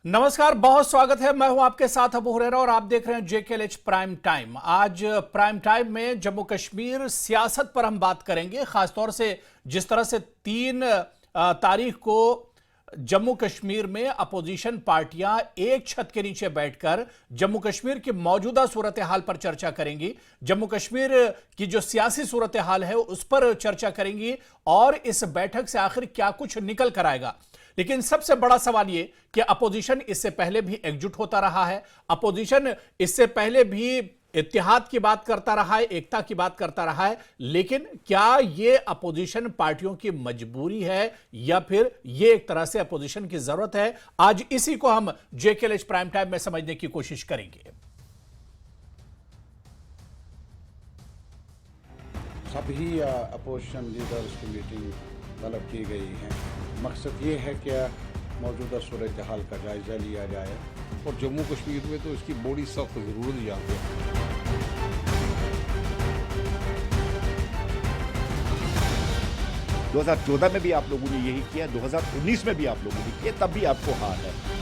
नमस्कार, बहुत स्वागत है। मैं हूं आपके साथ अबू हुरैरा और आप देख रहे हैं जेकेएलएच प्राइम टाइम। आज प्राइम टाइम में जम्मू कश्मीर सियासत पर हम बात करेंगे, खासतौर से जिस तरह से 3 तारीख को जम्मू कश्मीर में अपोजिशन पार्टियां एक छत के नीचे बैठकर जम्मू कश्मीर की मौजूदा सूरत हाल पर चर्चा करेंगी, जम्मू कश्मीर की जो सियासी सूरत हाल है उस पर चर्चा करेंगी और इस बैठक से आखिर क्या कुछ निकल कर आएगा। लेकिन सबसे बड़ा सवाल यह कि अपोजिशन इससे पहले भी एकजुट होता रहा है, अपोजिशन इससे पहले भी इत्तेहाद की बात करता रहा है, एकता की बात करता रहा है, लेकिन क्या यह अपोजिशन पार्टियों की मजबूरी है या फिर यह एक तरह से अपोजिशन की जरूरत है? आज इसी को हम जेकेएलएच प्राइम टाइम में समझने की कोशिश करेंगे। सभी अपोजिशन लीडर्स की मीटिंग तलब की गई है। मकसद ये है कि मौजूदा सूरत हाल का जायज़ा लिया जाए और जम्मू कश्मीर में तो इसकी बड़ी सख्त ज़रूरत यहाँ पे है। 2014 में भी आप लोगों ने यही किया, 2019 में भी आप लोगों ने किया, तब भी आपको हार है।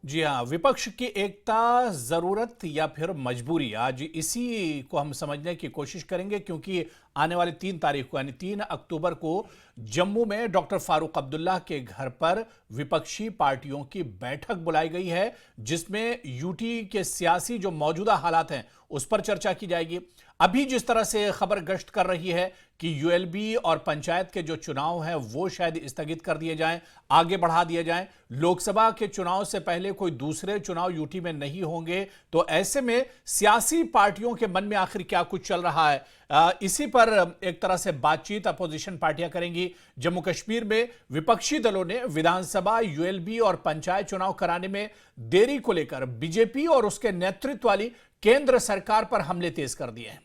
जी हां, विपक्ष की एकता जरूरत या फिर मजबूरी, आज इसी को हम समझने की कोशिश करेंगे, क्योंकि आने वाली 3 तारीख को यानी 3 अक्टूबर को जम्मू में डॉक्टर फारूक अब्दुल्ला के घर पर विपक्षी पार्टियों की बैठक बुलाई गई है, जिसमें यूटी के सियासी जो मौजूदा हालात हैं उस पर चर्चा की जाएगी। अभी जिस तरह से खबर गश्त कर रही है कि यूएलबी और पंचायत के जो चुनाव हैं वो शायद स्थगित कर दिए जाएं, आगे बढ़ा दिए जाएं, लोकसभा के चुनाव से पहले कोई दूसरे चुनाव यूटी में नहीं होंगे, तो ऐसे में सियासी पार्टियों के मन में आखिर क्या कुछ चल रहा है, इसी पर एक तरह से बातचीत अपोजिशन पार्टियां करेंगी। जम्मू कश्मीर में विपक्षी दलों ने विधानसभा, यूएलबी और पंचायत चुनाव कराने में देरी को लेकर बीजेपी और उसके नेतृत्व वाली केंद्र सरकार पर हमले तेज कर दिए हैं।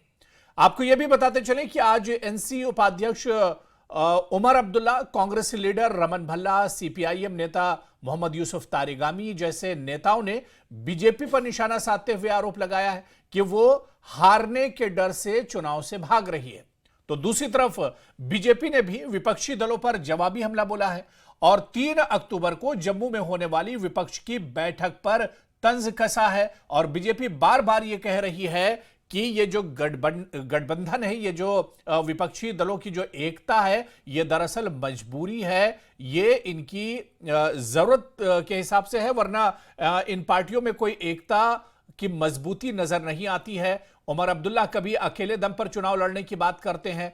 आपको यह भी बताते चलें कि आज एनसी उपाध्यक्ष उमर अब्दुल्ला, कांग्रेस लीडर रमन भल्ला, सीपीआईएम नेता मोहम्मद यूसुफ तारिगामी जैसे नेताओं ने बीजेपी पर निशाना साधते हुए आरोप लगाया है कि वो हारने के डर से चुनाव से भाग रही है। तो दूसरी तरफ बीजेपी ने भी विपक्षी दलों पर जवाबी हमला बोला है और 3 अक्टूबर को जम्मू में होने वाली विपक्ष की बैठक पर तंज कसा है और बीजेपी बार बार यह कह रही है कि ये जो गठबंधन है, ये जो विपक्षी दलों की जो एकता है, ये दरअसल मजबूरी है, ये इनकी जरूरत के हिसाब से है, वरना इन पार्टियों में कोई एकता की मजबूती नजर नहीं आती है। उमर अब्दुल्ला कभी अकेले दम पर चुनाव लड़ने की बात करते हैं,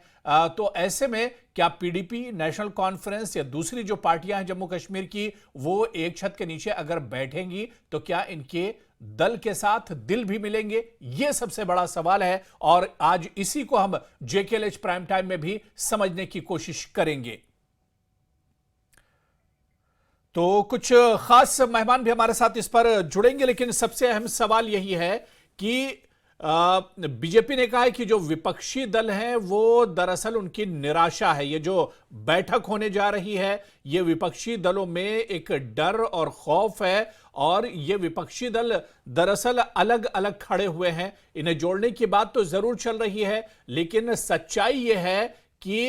तो ऐसे में क्या पीडीपी, नेशनल कॉन्फ्रेंस या दूसरी जो पार्टियां हैं जम्मू कश्मीर की, वो एक छत के नीचे अगर बैठेंगी तो क्या इनके दल के साथ दिल भी मिलेंगे? यह सबसे बड़ा सवाल है और आज इसी को हम जेकेएलएच प्राइम टाइम में भी समझने की कोशिश करेंगे। तो कुछ खास मेहमान भी हमारे साथ इस पर जुड़ेंगे, लेकिन सबसे अहम सवाल यही है कि बीजेपी ने कहा है कि जो विपक्षी दल हैं वो दरअसल उनकी निराशा है। ये जो बैठक होने जा रही है, ये विपक्षी दलों में एक डर और खौफ है और ये विपक्षी दल दरअसल अलग अलग खड़े हुए हैं। इन्हें जोड़ने की बात तो जरूर चल रही है, लेकिन सच्चाई ये है कि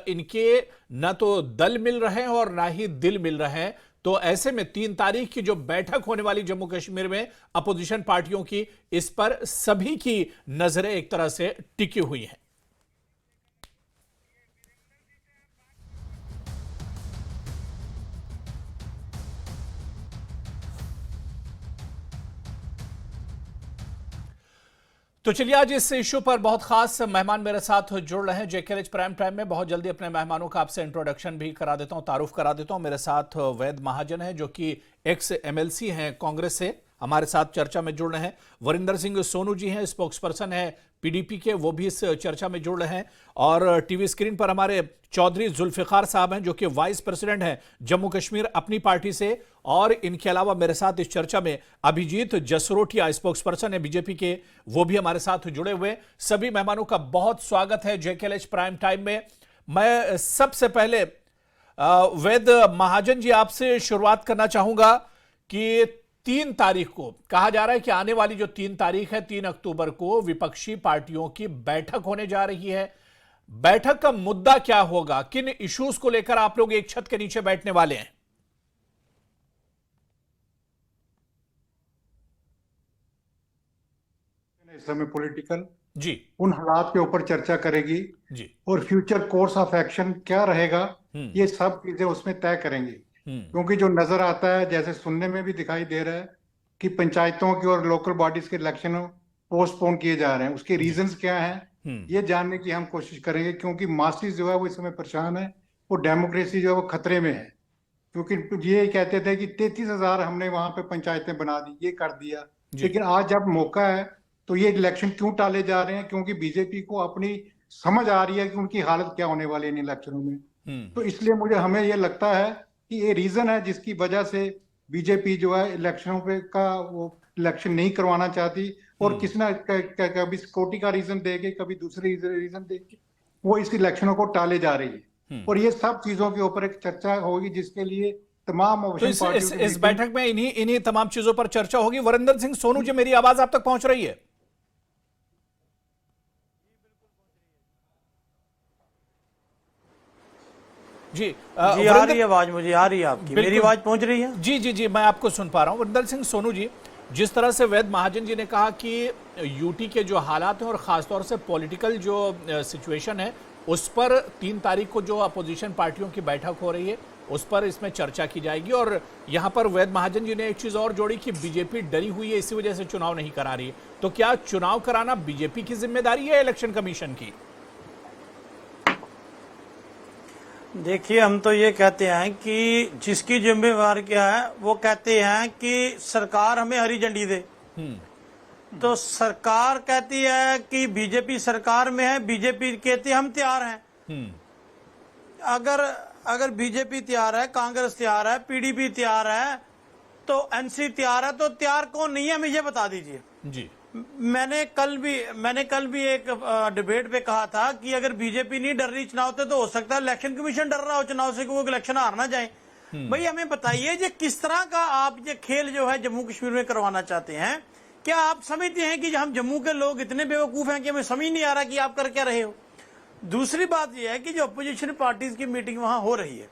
इनके न तो दल मिल रहे हैं और ना ही दिल मिल रहे हैं। तो ऐसे में 3 तारीख की जो बैठक होने वाली जम्मू कश्मीर में अपोजिशन पार्टियों की, इस पर सभी की नजरें एक तरह से टिकी हुई हैं। तो चलिए, आज इस इशू पर बहुत खास मेहमान मेरे साथ जुड़ रहे हैं जेकेएलएच प्राइम टाइम में। बहुत जल्दी अपने मेहमानों का आपसे इंट्रोडक्शन भी करा देता हूं, तारुफ करा देता हूं। मेरे साथ वैद महाजन है जो कि एक्स एमएलसी हैं कांग्रेस से, हमारे साथ चर्चा में जुड़ रहे हैं। वरिंदर सिंह सोनू जी हैं, स्पोक्स पर्सन है पीडीपी के, वो भी इस चर्चा में जुड़ रहे हैं। और टीवी स्क्रीन पर हमारे चौधरी जुल्फिकार साहब हैं जो कि वाइस प्रेसिडेंट हैं जम्मू कश्मीर अपनी पार्टी से। और इनके अलावा मेरे साथ इस चर्चा में अभिजीत जसरोटिया, स्पोक्स पर्सन है बीजेपी के, वो भी हमारे साथ जुड़े हुए। सभी मेहमानों का बहुत स्वागत है जेकेएलएच प्राइम टाइम में। मैं सबसे पहले वैद महाजन जी आपसे शुरुआत करना चाहूंगा कि 3 तारीख को कहा जा रहा है कि आने वाली जो 3 तारीख है, 3 अक्टूबर को विपक्षी पार्टियों की बैठक होने जा रही है। बैठक का मुद्दा क्या होगा, किन इश्यूज को लेकर आप लोग एक छत के नीचे बैठने वाले हैं? इस समय पॉलिटिकल जी उन हालात के ऊपर चर्चा करेगी जी। और फ्यूचर कोर्स ऑफ एक्शन क्या रहेगा ये सब चीजें उसमें तय करेंगी। क्योंकि जो नजर आता है, जैसे सुनने में भी दिखाई दे रहा है कि पंचायतों की और लोकल बॉडीज के इलेक्शन पोस्टपोन किए जा रहे हैं, उसके रीजंस क्या हैं ये जानने की हम कोशिश करेंगे। क्योंकि मासेस जो है वो इस समय परेशान है, वो डेमोक्रेसी जो है वो खतरे में है। क्योंकि ये कहते थे कि 33,000 हमने वहां पे पंचायतें बना दी, ये कर दिया, लेकिन आज जब मौका है तो ये इलेक्शन क्यों टाले जा रहे हैं? क्योंकि बीजेपी को अपनी समझ आ रही है कि उनकी हालत क्या होने वाली है इन इलेक्शनों में। तो इसलिए हमें ये लगता है कि ये रीजन है जिसकी वजह से बीजेपी जो है इलेक्शनों पे का वो इलेक्शन नहीं करवाना चाहती, और किसी ना कभी सिक्योरिटी का रीजन देके, कभी दूसरे रीजन देके वो इस इलेक्शनों को टाले जा रही है। और ये सब चीजों के ऊपर एक चर्चा होगी जिसके लिए तमाम तो इस बैठक में इन्हीं तमाम चीजों पर चर्चा होगी। वरिंदर सिंह सोनू जी, मेरी आवाज आप तक पहुंच रही है? जी जी आ रही है आवाज, मुझे आ रही है आपकी, मेरी आवाज पहुंच रही है? जी जी जी, मैं आपको सुन पा रहा हूं। वरिंदर सिंह सोनू जी, जिस तरह से वैद महाजन जी ने कहा कि यूटी के जो हालात हैं और खासतौर से पॉलिटिकल जो सिचुएशन है उस पर 3 तारीख को जो अपोजिशन पार्टियों की बैठक हो रही है उस पर इसमें चर्चा की जाएगी। और यहां पर वैद महाजन जी ने एक चीज और जोड़ी कि बीजेपी डरी हुई है, इसी वजह से चुनाव नहीं करा रही है। तो क्या चुनाव कराना बीजेपी की जिम्मेदारी है इलेक्शन कमीशन की? देखिए, हम तो ये कहते हैं कि जिसकी जिम्मेवार क्या है वो कहते हैं कि सरकार हमें हरी झंडी दे। तो सरकार कहती है कि बीजेपी सरकार में है, बीजेपी कहती है हम तैयार हैं। अगर बीजेपी तैयार है, कांग्रेस तैयार है, पीडीपी तैयार है, तो एनसी तैयार है, तो तैयार कौन नहीं है हमें ये बता दीजिए जी। मैंने कल भी एक डिबेट पे कहा था कि अगर बीजेपी नहीं डर रही चुनाव से तो हो सकता है इलेक्शन कमीशन डर रहा हो चुनाव से कि वो इलेक्शन हार ना जाए। भाई हमें बताइए ये किस तरह का आप ये खेल जो है जम्मू कश्मीर में करवाना चाहते हैं? क्या आप समझते हैं कि हम जम्मू के लोग इतने बेवकूफ हैं कि हमें समझ नहीं आ रहा कि आप कर क्या रहे हो? दूसरी बात यह है कि जो अपोजिशन पार्टीज की मीटिंग वहां हो रही है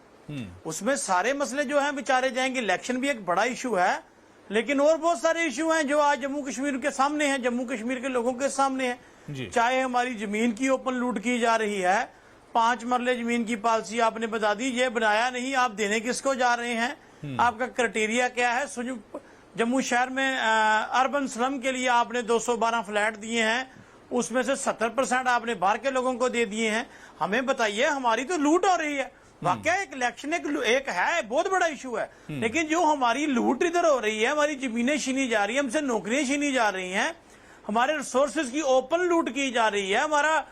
उसमें सारे मसले जो है विचारे जाएंगे। इलेक्शन भी एक बड़ा इशू है, लेकिन और बहुत सारे इशू हैं जो आज जम्मू कश्मीर के सामने हैं, जम्मू कश्मीर के लोगों के सामने हैं। चाहे हमारी जमीन की ओपन लूट की जा रही है, 5 मरले जमीन की पॉलिसी आपने बता दी, ये बनाया नहीं, आप देने किसको जा रहे हैं? आपका क्राइटेरिया क्या है? जम्मू शहर में अर्बन स्लम के लिए आपने 212 फ्लैट दिए हैं, उसमें से 70% आपने बाहर के लोगों को दे दिए हैं। हमें बताइए, हमारी तो लूट हो रही है। वाकई एक इलेक्शन एक है बहुत बड़ा इशू है, लेकिन जो हमारी लूट इधर हो रही है, हमारी जमीनें छीनी जा रही है, हमसे नौकरियां छीनी जा रही हैं, हमारे रिसोर्सेज की ओपन लूट की जा रही है, हमारा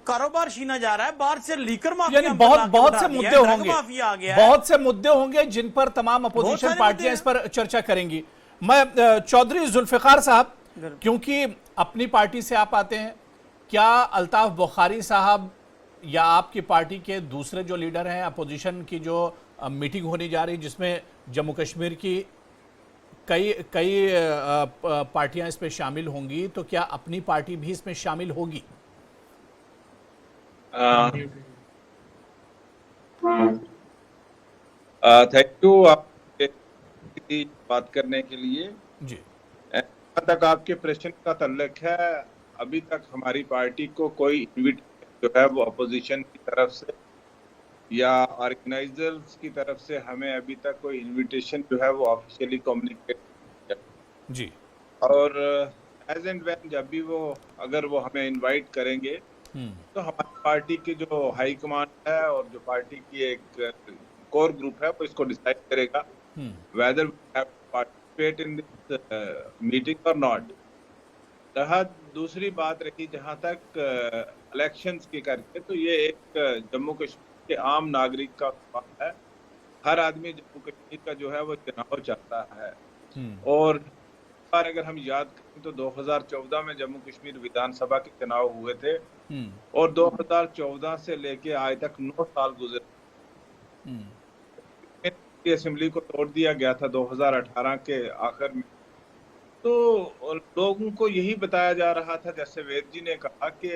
कारोबार छीना जा रहा है, बाहर से लीकर माफिया, यानी बहुत से मुद्दे होंगे, बहुत से मुद्दे होंगे जिन पर तमाम अपोजिशन पार्टियां इस पर चर्चा करेंगी। मैं चौधरी जुल्फिकार साहब, क्योंकि अपनी पार्टी से आप आते हैं, क्या अल्ताफ बुखारी साहब या आपकी पार्टी के दूसरे जो लीडर हैं, अपोजिशन की जो मीटिंग होने जा रही जिसमें जम्मू कश्मीर की कई पार्टियां इसमें शामिल होंगी, तो क्या अपनी पार्टी भी इसमें शामिल होगी? थैंक यू आप बात करने के लिए जी। जहाँ तक आपके प्रश्न का तल्लुक है, अभी तक हमारी पार्टी को कोई इन्विटेशन जो है वो अपोजिशन की तरफ से या ऑर्गेनाइजर्स की तरफ से हमें अभी तक कोई इन्विटेशन जो है वो ऑफिशियली कम्युनिकेट जी। और एज एंड व्हेन जब भी अगर वो हमें इनवाइट करेंगे तो हमारी पार्टी की जो हाई कमांड है और जो पार्टी की एक कोर ग्रुप है वो इसको डिसाइड करेगा whether we have to participate in this meeting और नॉट। दूसरी बात रही जहां तक इलेक्शंस की करके, तो ये एक जम्मू कश्मीर के आम नागरिक का सवाल है। हर आदमी जम्मू कश्मीर का जो है वो चुनाव चाहता है, और अगर हम याद करें तो 2014 में जम्मू कश्मीर विधानसभा के चुनाव हुए थे और 2014 से लेके आज तक 9 साल गुजरे। की असेंबली को तोड़ दिया गया था 2018 के आखिर में, तो लोगों को यही बताया जा रहा था, जैसे वेद जी ने कहा कि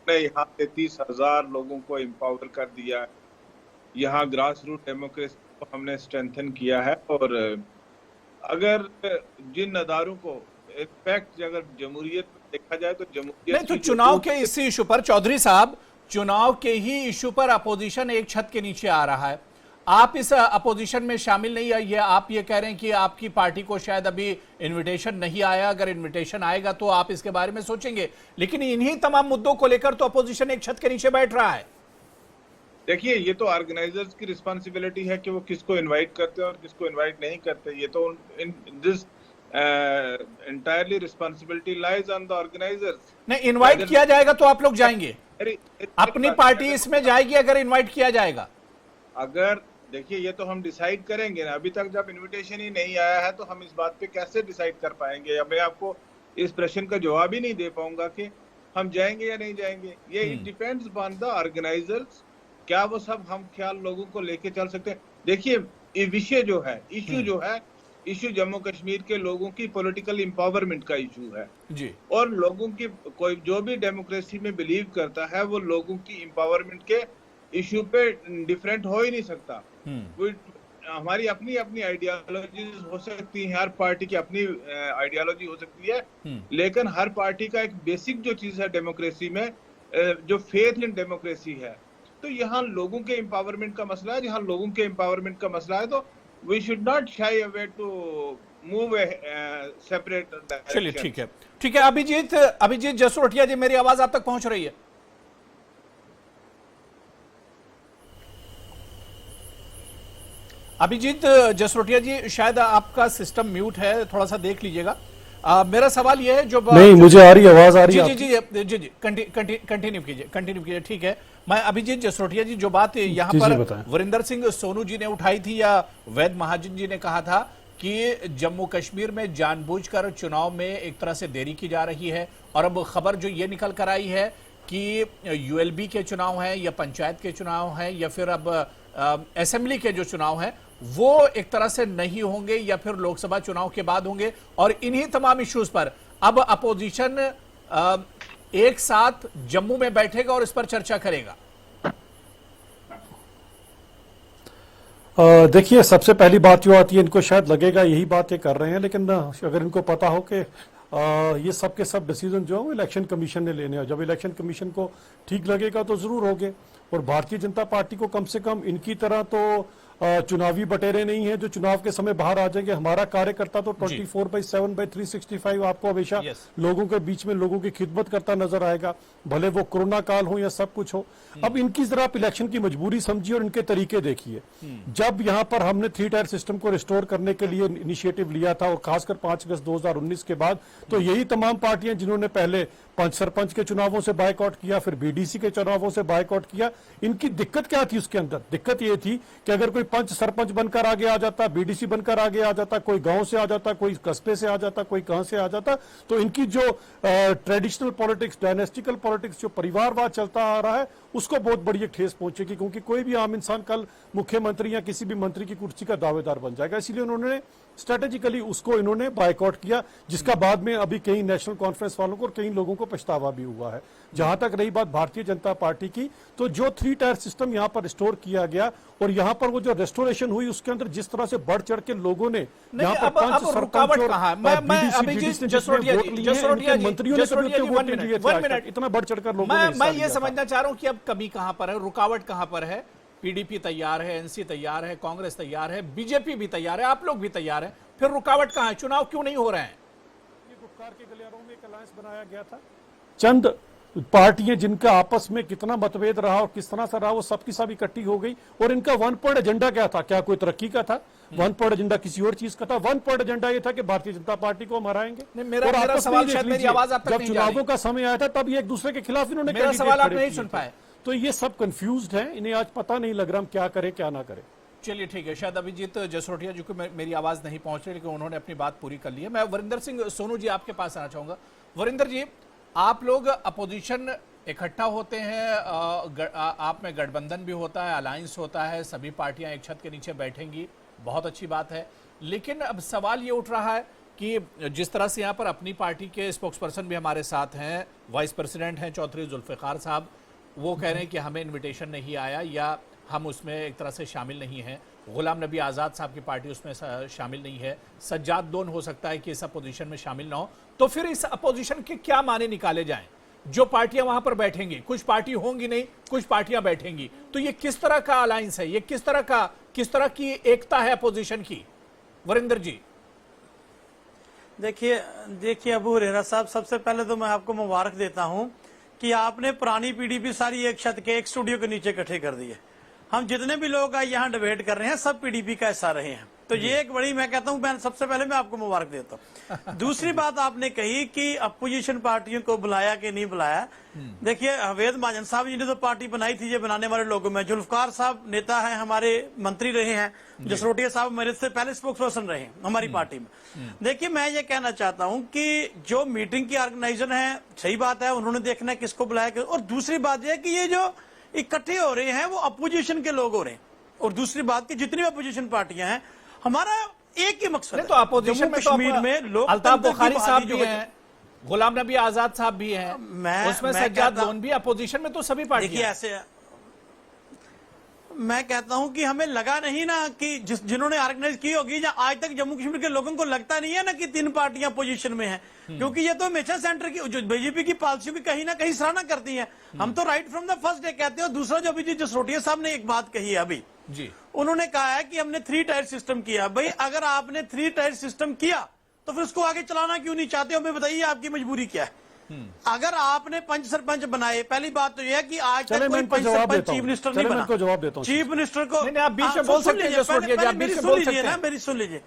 यहाँ 33,000 लोगों को एम्पावर कर दिया है, यहाँ ग्रास रूट डेमोक्रेसी को हमने स्ट्रेंथन किया है। और अगर जिन अदारों को इनफैक्ट अगर जमहूरियत में देखा जाए तो जमहूरियत नहीं, तो चुनाव के इसी इशू पर चौधरी साहब, चुनाव के ही इशू पर अपोजिशन एक छत के नीचे आ रहा है, आप इस अपोजिशन में शामिल नहीं है, ये आप ये कह रहे हैं कि आपकी पार्टी को शायद अभी इनविटेशन नहीं आया, अगर इनविटेशन आएगा तो आप इसके बारे में सोचेंगे, लेकिन इन्हीं तमाम मुद्दों को लेकर तो अपोजिशन एक छत के नीचे बैठ रहा है। देखिए, ये तो ऑर्गेनाइजर्स की रिस्पांसिबिलिटी है कि वो किसको इनवाइट करते हैं और किसको इनवाइट नहीं करते। ये तो this entirely responsibility lies on the organizers. नहीं, इनवाइट किया जाएगा तो आप लोग जाएंगे, अपनी पार्टी इसमें जाएगी अगर इनवाइट किया जाएगा? अगर देखिए, ये तो हम डिसाइड करेंगे ना, अभी तक जब इनविटेशन ही नहीं आया है तो हम इस बात पे कैसे डिसाइड कर पाएंगे? मैं आपको इस प्रश्न का जवाब ही नहीं दे पाऊंगा कि हम जाएंगे या नहीं जाएंगे। ये it depends on the organizers, क्या वो सब हम ख्याल लोगों को लेके चल सकते हैं। देखिए, ये विषय जो है, इशू जम्मू कश्मीर के लोगों की पॉलिटिकल एम्पावरमेंट का इशू है जी, और लोगों की कोई जो भी डेमोक्रेसी में बिलीव करता है वो लोगों की एम्पावरमेंट के इशू पे डिफरेंट हो ही नहीं सकता। हमारी अपनी अपनी आइडियोलॉजीज हो सकती हैं, हर पार्टी की अपनी आइडियोलॉजी हो सकती है, लेकिन हर पार्टी का एक बेसिक जो चीज है डेमोक्रेसी में, जो फेथ इन डेमोक्रेसी है, तो यहाँ लोगों के एम्पावरमेंट का मसला है। जहाँ लोगों के एम्पावरमेंट का मसला है तो we should not shy away to move separate direction. चलिए ठीक है। अभिजीत जसरोटिया जी, मेरी आवाज आप तक पहुंच रही है? अभिजीत जसरोटिया जी, शायद आपका सिस्टम म्यूट है, थोड़ा सा देख लीजिएगा। मेरा सवाल यह है, जो नहीं, मुझे आ रही आवाज आ रही है। जी, कंटिन्यू कीजिए। ठीक है, मैं अभिजीत जसरोटिया जी, जो बात यहाँ पर वरिंदर सिंह सोनू जी ने उठाई थी या वैद महाजन जी ने कहा था कि जम्मू कश्मीर में जानबूझकर चुनाव में एक तरह से देरी की जा रही है, और अब खबर जो ये निकल कर आई है कि यूएलबी के चुनाव हैं या पंचायत के चुनाव हैं या फिर अब असेंबली के जो चुनाव हैं वो एक तरह से नहीं होंगे या फिर लोकसभा चुनाव के बाद होंगे, और इन्हीं तमाम इश्यूज पर अब अपोजिशन एक साथ जम्मू में बैठेगा और इस पर चर्चा करेगा। देखिए, सबसे पहली बात जो आती है, इनको शायद लगेगा यही बात ये कर रहे हैं, लेकिन अगर इनको पता हो कि ये सब के सब डिसीजन जो है इलेक्शन कमीशन ने लेने हैं, जब इलेक्शन कमीशन को ठीक लगेगा तो जरूर होंगे। और भारतीय जनता पार्टी को कम से कम इनकी तरह तो चुनावी बटेरे नहीं है जो चुनाव के समय बाहर आ जाएंगे। हमारा कार्यकर्ता तो 24/7/365 आपको हमेशा लोगों के बीच में लोगों की खिदमत करता नजर आएगा, भले वो कोरोना काल हो या सब कुछ हो। अब इनकी जरा आप इलेक्शन की मजबूरी समझिए और इनके तरीके देखिए। जब यहाँ पर हमने 3 टायर सिस्टम को रिस्टोर करने के लिए इनिशिएटिव लिया था, और खासकर 5 अगस्त 2019 के बाद, तो यही तमाम पार्टियां जिन्होंने पहले पंच सरपंच के चुनावों से बायकॉट किया, फिर बीडीसी के चुनावों से बायकॉट किया। इनकी दिक्कत क्या थी? उसके अंदर दिक्कत ये थी कि अगर कोई पंच सरपंच बनकर आगे आ जाता, बीडीसी बनकर आगे आ जाता, कोई गांव से आ जाता, कोई कस्बे से आ जाता, कोई कहां से आ जाता, तो इनकी जो ट्रेडिशनल पॉलिटिक्स, डायनेस्टिकल पॉलिटिक्स, जो परिवारवाद चलता आ रहा है, उसको बहुत बड़ी एक ठेस पहुंचेगी, क्योंकि कोई भी आम इंसान कल मुख्यमंत्री या किसी भी मंत्री की कुर्सी का दावेदार बन जाएगा। इसलिए उन्होंने स्ट्रेटेजिकली उसको इन्होंने बायकॉट किया, जिसका बाद में अभी कई नेशनल कॉन्फ्रेंस वालों को और कई लोगों को पछतावा भी हुआ है। जहां तक रही बात भारतीय जनता पार्टी की, तो जो 3 टायर सिस्टम यहां पर रिस्टोर किया गया और यहां पर वो जो रेस्टोरेशन हुई, उसके अंदर जिस तरह से बढ़ चढ़ के लोगों ने यहां पर पंच सरपंच और इतना बढ़ चढ़कर लोगों ने, मैं ये समझना चाह रहा हूं कि अब कमी कहां पर है, रुकावट कहां पर है? पीडीपी तैयार है, एनसी तैयार है, कांग्रेस तैयार है, बीजेपी भी तैयार है, आप लोग भी तैयार हैं, फिर रुकावट कहां है? चुनाव क्यों नहीं हो रहे हैं? गुप्कार के गलियारों में एक अलायंस बनाया गया था, चंद पार्टियां जिनका आपस में कितना मतभेद रहा और किस तरह से रहा, वो सबकी सब इकट्ठी हो गई। और इनका 1 पॉइंट एजेंडा क्या था? क्या कोई तरक्की का था? 1 पॉइंट एजेंडा किसी और चीज का था। 1 पॉइंट एजेंडा ये था कि भारतीय जनता पार्टी को हम हराएंगे। मेरा सवाल शायद मेरी आवाज आप तक जब नहीं जा रही। चुनावों का समय आया था तब ये एक दूसरे के खिलाफ इन्होंने मेरा सवाल आप नहीं सुन पाए। तो ये सब कंफ्यूज्ड है, इन्हें आज पता नहीं लग रहा हम क्या करें क्या ना करें। चलिए ठीक है, शायद अभिजीत जसरोटिया जी को मेरी आवाज नहीं पहुंच रही, लेकिन उन्होंने अपनी बात पूरी कर ली है। मैं वरिंदर सिंह सोनू जी आपके पास आना चाहूंगा। वरिंदर जी, आप लोग अपोजिशन इकट्ठा होते हैं, आप में गठबंधन भी होता है, अलायंस होता है, सभी पार्टियां एक छत के नीचे बैठेंगी, बहुत अच्छी बात है। लेकिन अब सवाल ये उठ रहा है कि जिस तरह से यहाँ पर अपनी पार्टी के स्पोक्स पर्सन भी हमारे साथ हैं, वाइस प्रेसिडेंट हैं चौधरी जुल्फिकार साहब, वो कह रहे हैं कि हमें इन्विटेशन नहीं आया या हम उसमें एक तरह से शामिल नहीं हैं। गुलाम नबी आज़ाद साहब की पार्टी उसमें शामिल नहीं है। सज्जाद लोन हो सकता है कि इस अपोजिशन में शामिल ना हो। तो फिर इस अपोजिशन के क्या माने निकाले जाएं? जो पार्टियां वहां पर बैठेंगी, कुछ पार्टी होंगी नहीं, कुछ पार्टियां बैठेंगी, तो ये किस तरह का अलायंस है? ये किस तरह की एकता है अपोजिशन की? वरिंदर जी देखिए अबू हुरैरा साहब, सबसे पहले तो मैं आपको मुबारक देता हूं कि आपने पुरानी पीडीपी सारी एक छत के एक स्टूडियो के नीचे इकट्ठे कर दिए। हम जितने भी लोग यहाँ डिबेट कर रहे हैं सब पीडीपी का हिस्सा रहे हैं, तो ये एक बड़ी, मैं कहता हूं, मैं सबसे पहले मैं आपको मुबारक देता हूं। दूसरी बात आपने कही कि अपोजिशन पार्टियों को बुलाया कि नहीं बुलाया। देखिए हवेद महाजन साहब जी ने तो पार्टी बनाई थी, ये बनाने वाले लोगों में जुल्फकार साहब नेता हैं, हमारे मंत्री रहे हैं, जसरोटिया साहब मेरे से पहले स्पोक्स पर्सन रहे हैं हमारी पार्टी में। देखिए मैं ये कहना चाहता हूं कि जो मीटिंग की ऑर्गेनाइजेशन है, सही बात है, उन्होंने देखना है किसको बुलाया। और दूसरी बात यह है कि ये जो इकट्ठे हो रहे हैं वो अपोजिशन के लोग हो रहे हैं। और दूसरी बात की जितनी भी अपोजिशन पार्टियां हैं, हमारा एक ही मकसद है। तो अपोजिशन में कश्मीर में लोग अल्ताफ बुखारी साहब भी हैं, गुलाम नबी आजाद साहब भी हैं, उसमें सज्जाद लोन भी, अपोजिशन में तो सभी पार्टियां। देखिए ऐसे मैं कहता हूं कि हमें लगा नहीं ना कि जिन्होंने ऑर्गेनाइज की होगी, या आज तक जम्मू कश्मीर के लोगों को लगता नहीं है ना कि 3 पार्टियां पोजीशन में हैं, क्योंकि ये तो हमेशा सेंटर की जो बीजेपी की पॉलिसी की कहीं ना कहीं सराहना करती हैं। हम तो right from the first day कहते हैं। दूसरा जो अभी जी जसरोटिया साहब ने एक बात कही है अभी जी, उन्होंने कहा है कि हमने 3 टायर सिस्टम किया। भाई अगर आपने 3 टायर सिस्टम किया तो फिर उसको आगे चलाना क्यों नहीं चाहते? हमें बताइए आपकी मजबूरी क्या है। अगर आपने पंच सरपंच बनाए, पहली बात तो यह है कि आज तक कोई पंच सरपंच चीफ मिनिस्टर नहीं बना। जवाब देता हूं। चीफ मिनिस्टर को नहीं, आप बीच में बोल सकते हैं, मेरी सुन लीजिए।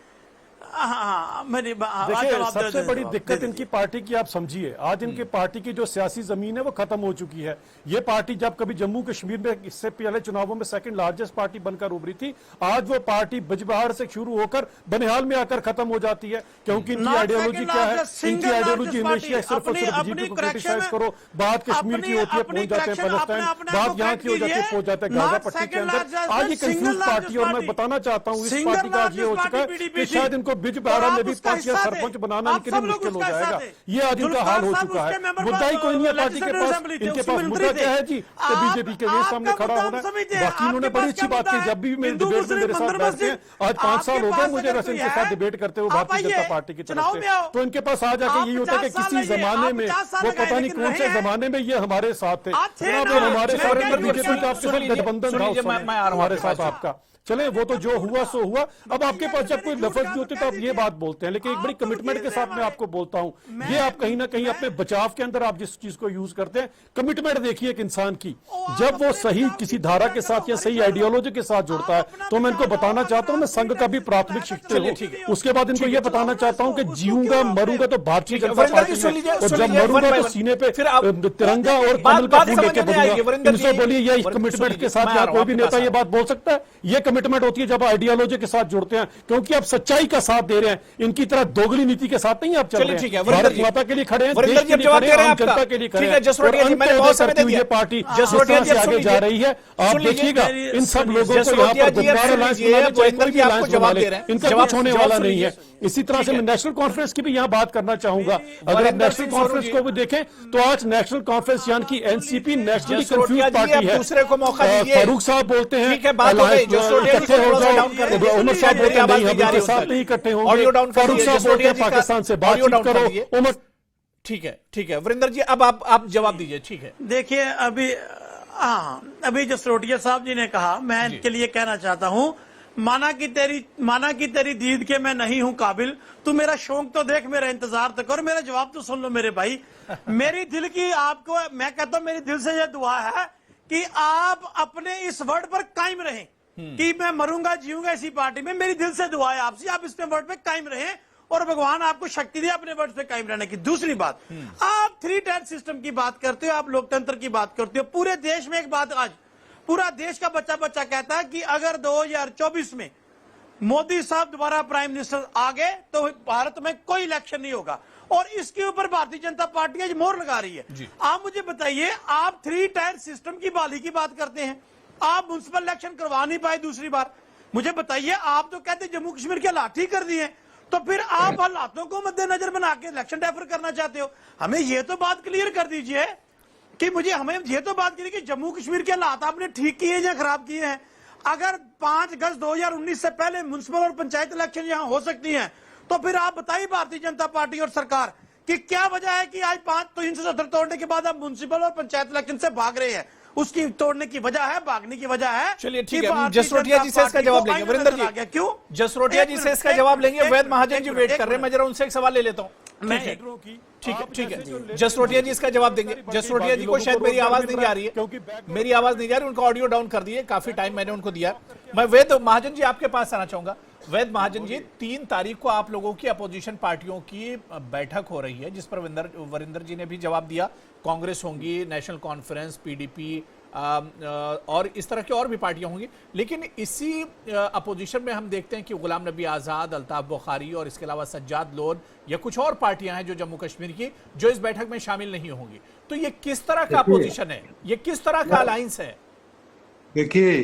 देखिए सबसे बड़ी दिक्कत इनकी पार्टी की आप समझिए, आज इनकी पार्टी की जो सियासी जमीन है वो खत्म हो चुकी है। ये पार्टी जब कभी जम्मू कश्मीर में इससे पहले चुनावों में सेकंड लार्जेस्ट पार्टी बनकर उभरी थी, आज वो पार्टी बिजबहार से शुरू होकर बनिहाल में आकर खत्म हो जाती है। क्योंकि इनकी आइडियोलॉजी क्या है? इनकी आइडियोलॉजी हमेशा सिर्फ और सिर्फ बीजेपी को क्रिटिसाइज करो, बात कश्मीर की होती है पहुंच जाते हैं पैलेस्टाइन, बात यहाँ की हो जाती है पहुंच जाते हैं गाजा पट्टी के अंदर। आज ये कंफ्यूज पार्टी, और मैं बताना चाहता हूँ इस पार्टी का आज ये हो चुका है कि शायद इनको बिजबहारा में भी 5 या सरपंच बनाना इनके लिए मुश्किल हो जाएगा। ये आज इनका हाल हो चुका है। मुद्दा ही कोई नहीं है पार्टी के पास। इनके पास मुद्दा क्या है जी? तो बीजेपी के वे सामने खड़ा होना है। बाकी उन्होंने बड़ी अच्छी बात की, जब भी मेरे डिबेट में मेरे साथ बैठते हैं, आज 5 साल हो गए मुझे वैसे इनके साथ डिबेट करते हुए भारतीय जनता पार्टी की तरफ से। तो इनके पास आ जाके यही होता है कि किसी जमाने में, वो पता नहीं कौन से जमाने में ये हमारे साथ थे, हमारे साथ बीजेपी का आपके साथ गठबंधन था, हमारे साथ आपका। चले वो तो जो हुआ सो हुआ। अब आपके पास जब कोई लफ्ज भी होते तो आप ये बात बोलते हैं, लेकिन एक बड़ी कमिटमेंट के साथ मैं आपको बोलता हूं, ये आप कहीं ना कहीं अपने बचाव के अंदर आप जिस चीज को यूज करते हैं, कमिटमेंट देखिए एक इंसान की, जब वो सही किसी धारा के साथ या सही आइडियोलॉजी के साथ जुड़ता है, तो मैं इनको बताना चाहता हूँ, मैं संघ का भी प्राथमिक शिक्षक हूँ। उसके बाद इनको ये बताना चाहता हूँ कि जीऊंगा मरूंगा तो भारतीय जनता पार्टी में, और जब मरूंगा तो सीने पे तिरंगा और कमल का फूल लेके बढ़ूंगा। इनसे बोलिए ये कमिटमेंट के साथ कोई भी नेता ये बात बोल सकता है? ये कमिटमेंट होती है जब आइडियोलॉजी के साथ जुड़ते हैं, क्योंकि आप सच्चाई का साथ दे रहे हैं, इनकी तरह दोगली नीति के साथ नहीं आप चल रहे हैं। भारत माता के लिए खड़े हैं, देश के लिए खड़े हैं, आम जनता के लिए खड़े हैं। ये पार्टी जिस तरह से आगे जा रही है, आप देखिएगा इन सब लोगों को यहाँ पर गुब्बार अलायंस बनाने, चाहे कोई भी अलायंस बना ले, इनका कुछ होने वाला नहीं है। इसी तरह से मैं नेशनल कॉन्फ्रेंस की भी यहाँ बात करना चाहूंगा। अगर आप नेशनल कॉन्फ्रेंस को भी देखें तो आज नेशनल कॉन्फ्रेंस यानी कि एनसीपी नेशनली कंफ्यूज पार्टी है। फारूक साहब बोलते हैं इकट्ठे हो जाओ, उमर साहब बोलते हैं नहीं हम उनके साथ नहीं इकट्ठे होंगे, फारूक साहब बोलते हैं पाकिस्तान से बातचीत करो। उमर ठीक है वरिंदर जी, अब आप जवाब दीजिए। ठीक है, देखिए अभी जसरोटिया साहब जी ने कहा, मैं इनके लिए कहना चाहता हूं, माना कि तेरी दीद के मैं नहीं हूं काबिल, तू मेरा शौक तो देख, मेरा इंतजार तो कर, मेरा जवाब तो सुन लो मेरे भाई। मेरी दिल की आपको मैं कहता हूं, मेरी दिल से यह दुआ है कि आप अपने इस वर्ड पर कायम रहें कि मैं मरूंगा जीऊंगा इसी पार्टी में। मेरी दिल से दुआ है आपसे, आप इस पे वर्ड पे कायम रहें और भगवान आपको शक्ति दे अपने वर्ड पे कायम रहने की। दूसरी बात, आप 3 टायर सिस्टम की बात करते हो, आप लोकतंत्र की बात करते हो। पूरे देश में एक बात, आज पूरा देश का बच्चा कहता है कि अगर 2024 में मोदी साहब दोबारा प्राइम मिनिस्टर आ गए तो भारत में कोई इलेक्शन नहीं होगा, और इसके ऊपर भारतीय जनता पार्टी आज मोहर लगा रही है। आप मुझे बताइए, आप 3 टायर सिस्टम की बहाली की बात करते हैं, आप म्युनिसिपल इलेक्शन करवा नहीं पाए दूसरी बार। मुझे बताइए, आप तो कहते जम्मू कश्मीर के हालात ठीक कर दिए, तो फिर आप हालातों को मद्देनजर बना के इलेक्शन डेफर करना चाहते हो। हमें ये तो बात क्लियर कर दीजिए कि हमें ये तो बात करिए कि जम्मू कश्मीर के हालात आपने ठीक किए या खराब किए हैं। अगर 5 अगस्त 2019 से पहले म्युनिसिपल और पंचायत इलेक्शन यहां हो सकती हैं, तो फिर आप बताइए भारतीय जनता पार्टी और सरकार कि क्या वजह है कि आज 370 तोड़ने के बाद आप म्युनिसिपल और पंचायत इलेक्शन से भाग रहे हैं। उसकी तोड़ने की वजह है, भागने की वजह है। चलिए ठीक है, जसरोटिया जी से इसका जवाब लेंगे। वरिंदर जी, क्यों जसरोटिया जी से इसका जवाब लेंगे। वैद महाजन जी वेट कर रहे हैं, मैं जरा उनसे एक सवाल ले लेता हूँ। ठीक है, जसरोटिया जी इसका जवाब देंगे। जसरोटिया जी को शायद मेरी आवाज नहीं आ रही है, मेरी आवाज नहीं जा रही, उनका ऑडियो डाउन कर दिए, काफी टाइम मैंने उनको दिया। मैं वैद महाजन जी आपके पास आना चाहूंगा। वैद महाजन जी, 3 तारीख को आप लोगों की अपोजिशन पार्टियों की बैठक हो रही है, जिस पर वरिंदर जी ने भी जवाब दिया। कांग्रेस होंगी, नेशनल कॉन्फ्रेंस, पीडीपी और इस तरह की और भी पार्टियां होंगी, लेकिन इसी अपोजिशन में हम देखते हैं कि गुलाम नबी आजाद, अल्ताफ बुखारी और इसके अलावा सज्जाद लोन या कुछ और पार्टियां हैं जो जम्मू कश्मीर की, जो इस बैठक में शामिल नहीं होंगी। तो ये किस तरह का अपोजिशन है, ये किस तरह का अलायंस है? देखिए,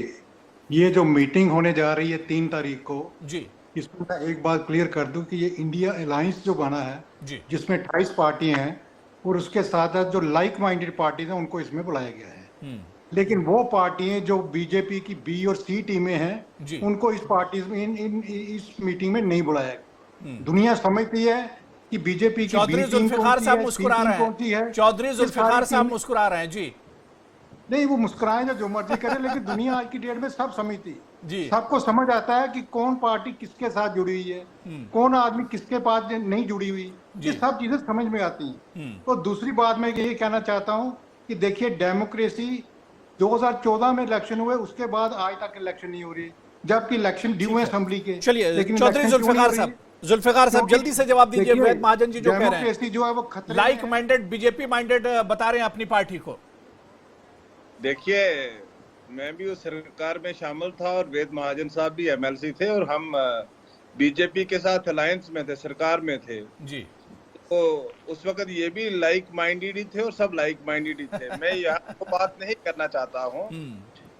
ये जो मीटिंग होने जा रही है 3 तारीख को जी, इसमें मैं एक बात क्लियर कर दूं कि ये इंडिया अलायंस जो बना है जी, जिसमें 28 पार्टियां हैं और उसके साथ साथ जो लाइक माइंडेड पार्टीज हैं उनको इसमें बुलाया गया है। लेकिन वो पार्टियां जो बीजेपी की बी और सी टीमें हैं उनको इस पार्टी में इस मीटिंग में नहीं बुलाया गया। दुनिया समझती है कि बीजेपी की चौधरी जुल्फिकार साहब मुस्कुरा रहे हैं, चौधरी जुल्फिकार साहब मुस्कुरा रहे हैं। जी नहीं, वो मुस्कुराएं जो मर्जी करें, लेकिन दुनिया आज की डेट में सब समझती जी, सबको समझ आता है कि कौन पार्टी किसके साथ जुड़ी हुई है, कौन आदमी किसके पास नहीं जुड़ी हुई, ये सब चीजें समझ में आती हैं। तो दूसरी बात मैं यही कहना चाहता हूँ कि देखिए, डेमोक्रेसी 2014 में इलेक्शन हुए, उसके बाद आज तक इलेक्शन नहीं हो रही, जबकि इलेक्शन ड्यू है असेंबली के। चलिए, लेकिन चौधरी जुल्फिकार साहब जल्दी से जवाब दीजिए। वैद महाजन जी जो कह रहे हैं, डेमोक्रेसी जो है वो खतरे लाइक में है। माइंडेड, बीजेपी माइंडेड बता रहे हैं अपनी पार्टी को। देखिए, मैं भी उस सरकार में शामिल था और वेद महाजन साहब भी एमएलसी थे और हम बीजेपी के साथ अलायंस में थे, सरकार में थे जी। तो उस वक्त ये भी लाइक माइंडेड ही थे और सब लाइक माइंडेड ही थे। मैं यहाँ तो बात नहीं करना चाहता हूँ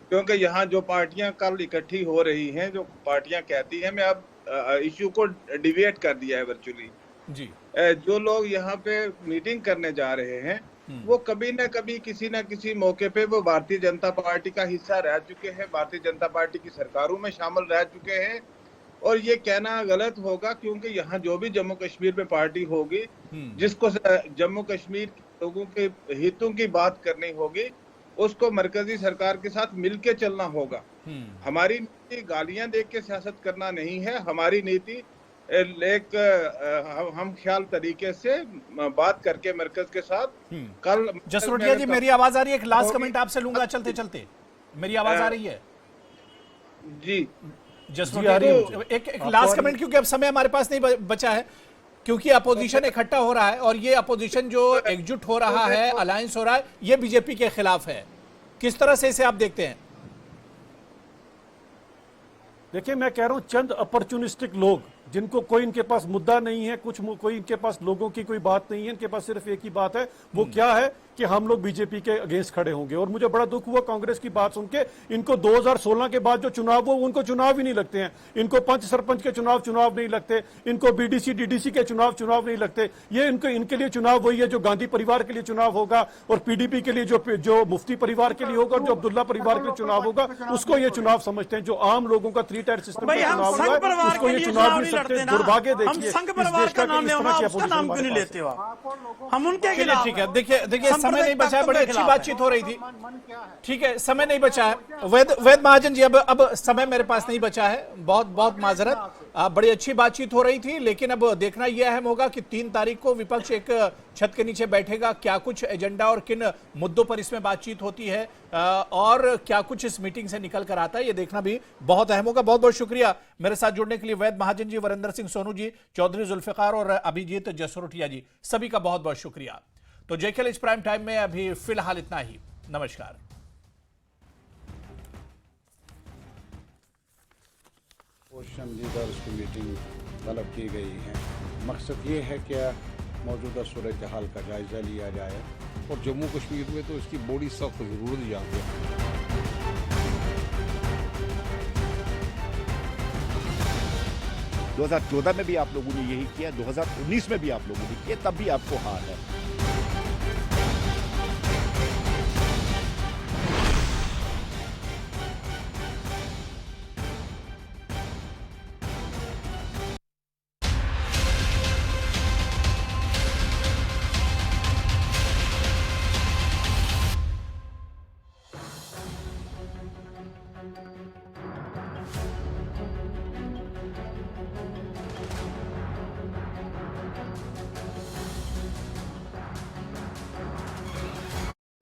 क्योंकि यहाँ जो पार्टियां कल इकट्ठी हो रही हैं, जो पार्टियां कहती हैं, मैं अब इश्यू को डिविएट कर दिया है वर्चुअली जी। जो लोग यहाँ पे मीटिंग करने जा रहे हैं वो कभी ना कभी किसी ना किसी मौके पे वो भारतीय जनता पार्टी का हिस्सा रह चुके हैं, भारतीय जनता पार्टी की सरकारों में शामिल रह चुके हैं। और ये कहना गलत होगा क्योंकि यहाँ जो भी जम्मू कश्मीर में पार्टी होगी जिसको जम्मू कश्मीर के लोगों के हितों की बात करनी होगी, उसको मरकजी सरकार के साथ मिलके चलना होगा। हमारी नीति गालियां देख के सियासत करना नहीं है, हमारी नीति एक हम ख्याल तरीके से बात करके मरकज के साथ। कल जसरोटिया जी, मेरी आवाज आ रही है? एक लास्ट कमेंट आपसे लूंगा चलते चलते। मेरी आवाज आ रही है जी? जसरोटिया जी, एक लास्ट कमेंट, क्योंकि अब समय हमारे पास नहीं बचा है, क्योंकि अपोजिशन इकट्ठा हो रहा है और ये अपोजिशन जो एकजुट हो रहा है, अलायंस हो रहा है, ये बीजेपी के खिलाफ है। किस तरह से इसे आप देखते हैं? देखिए, मैं कह रहा हूं चंद अपॉर्चुनिस्टिक लोग जिनको कोई इनके पास मुद्दा नहीं है, कोई इनके पास लोगों की कोई बात नहीं है, इनके पास सिर्फ एक ही बात है, वो क्या है कि हम लोग बीजेपी के अगेंस्ट खड़े होंगे। और मुझे बड़ा दुख हुआ कांग्रेस की बात सुन के, इनको 2016 के बाद जो चुनाव हुआ उनको चुनाव ही नहीं लगते हैं, इनको पंच सरपंच के चुनाव नहीं लगते, इनको बीडीसी डीडीसी के चुनाव नहीं लगते। ये इनके लिए चुनाव वही है जो गांधी परिवार के लिए चुनाव होगा और पीडीपी के लिए जो मुफ्ती परिवार के लिए होगा और जो अब्दुल्ला परिवार के लिए चुनाव होगा, उसको ये चुनाव समझते हैं। जो आम लोगों का 3 टायर सिस्टम का चुनाव हुआ है उसको ये चुनाव नहीं सकते। दुर्भाग्य देखिए, संघ परिवार का नाम क्यों नहीं लेते हो हम उनके खिलाफ। ठीक है, देखिए समय नहीं बचा है, बड़ी अच्छी बातचीत हो रही थी। ठीक है, समय नहीं बचा है। वैद महाजन जी, अब समय मेरे पास नहीं बचा है, बहुत माजरत। बड़ी अच्छी बातचीत हो रही थी, लेकिन अब देखना यह अहम होगा कि 3 तारीख को विपक्ष एक छत के नीचे बैठेगा, क्या कुछ एजेंडा और किन मुद्दों पर इसमें बातचीत होती है और क्या कुछ इस मीटिंग से निकल कर आता है, ये देखना भी बहुत अहम होगा। बहुत बहुत शुक्रिया मेरे साथ जुड़ने के लिए वैद महाजन जी, वरिंदर सिंह सोनू जी, चौधरी जुल्फिकार और अभिजीत जसरोटिया जी, सभी का बहुत बहुत शुक्रिया। तो जेकेएल इस प्राइम टाइम में अभी फिलहाल इतना ही। नमस्कार। अपोजिशन लीडर की मीटिंग तलब की गई है। मकसद ये है कि मौजूदा सूरत हाल का जायजा लिया जाए। और जम्मू कश्मीर में तो इसकी बड़ी सख्त जरूरत यहाँ पे है। 2014 में भी आप लोगों ने यही किया, 2019 में भी आप लोगों ने किया, तब भी आपको हार है।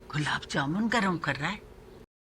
गुलाब जामुन गरम कर रहा है।